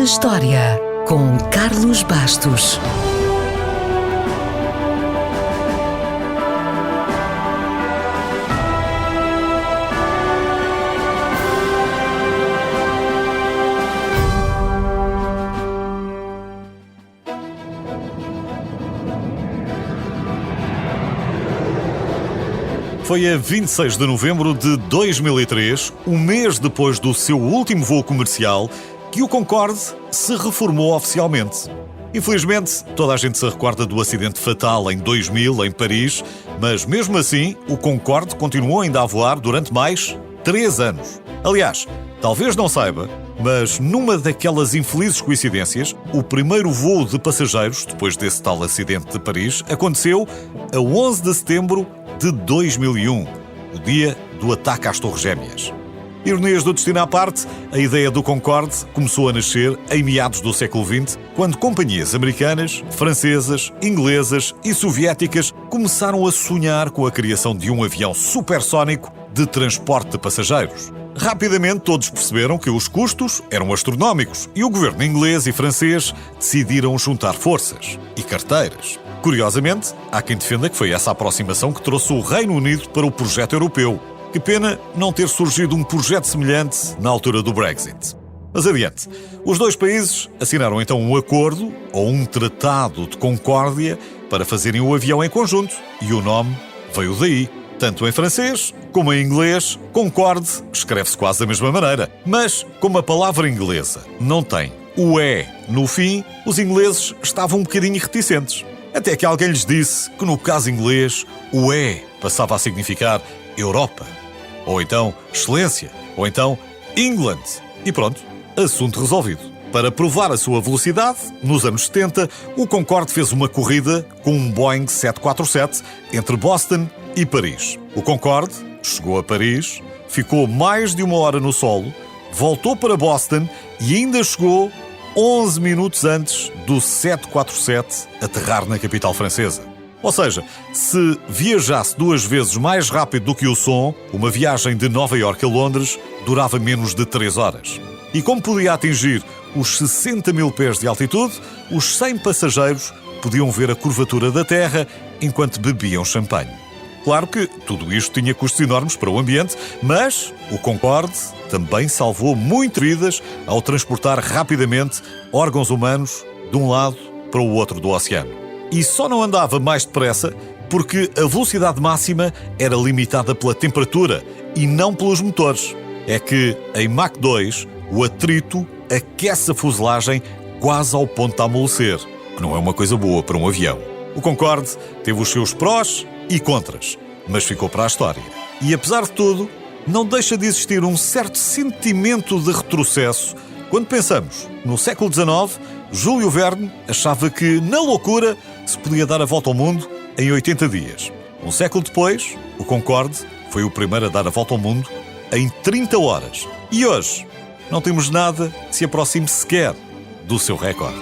na História, com Carlos Bastos. Foi a 26 de novembro de 2003, um mês depois do seu último voo comercial, que o Concorde se reformou oficialmente. Infelizmente, toda a gente se recorda do acidente fatal em 2000, em Paris, mas mesmo assim, o Concorde continuou ainda a voar durante mais 3 anos. Aliás, talvez não saiba, mas numa daquelas infelizes coincidências, o primeiro voo de passageiros, depois desse tal acidente de Paris, aconteceu a 11 de setembro de 2001, o dia do ataque às Torres Gêmeas. Ironias do destino à parte, a ideia do Concorde começou a nascer em meados do século XX, quando companhias americanas, francesas, inglesas e soviéticas começaram a sonhar com a criação de um avião supersónico de transporte de passageiros. Rapidamente todos perceberam que os custos eram astronómicos e o governo inglês e francês decidiram juntar forças e carteiras. Curiosamente, há quem defenda que foi essa aproximação que trouxe o Reino Unido para o projeto europeu. Que pena não ter surgido um projeto semelhante na altura do Brexit. Mas adiante. Os dois países assinaram então um acordo ou um tratado de concórdia para fazerem o avião em conjunto e o nome veio daí. Tanto em francês como em inglês, Concorde escreve-se quase da mesma maneira. Mas, como a palavra inglesa não tem o E no fim, os ingleses estavam um bocadinho reticentes. Até que alguém lhes disse que no caso inglês, o E passava a significar Europa. Ou então excelência. Ou então England. E pronto, assunto resolvido. Para provar a sua velocidade, nos anos 70, o Concorde fez uma corrida com um Boeing 747 entre Boston e Paris. O Concorde chegou a Paris, ficou mais de 1 hora no solo, voltou para Boston e ainda chegou 11 minutos antes do 747 aterrar na capital francesa. Ou seja, se viajasse 2 vezes mais rápido do que o som, uma viagem de Nova Iorque a Londres durava menos de 3 horas. E como podia atingir os 60 mil pés de altitude, os 100 passageiros podiam ver a curvatura da Terra enquanto bebiam champanhe. Claro que tudo isto tinha custos enormes para o ambiente, mas o Concorde também salvou muitas vidas ao transportar rapidamente órgãos humanos de um lado para o outro do oceano. E só não andava mais depressa porque a velocidade máxima era limitada pela temperatura e não pelos motores. É que em Mach 2 o atrito aquece a fuselagem quase ao ponto de amolecer, que não é uma coisa boa para um avião. O Concorde teve os seus prós e contras, mas ficou para a história. E apesar de tudo, não deixa de existir um certo sentimento de retrocesso quando pensamos, no século XIX, Júlio Verne achava que, na loucura, se podia dar a volta ao mundo em 80 dias. Um século depois, o Concorde foi o primeiro a dar a volta ao mundo em 30 horas. E hoje, não temos nada que se aproxime sequer do seu recorde.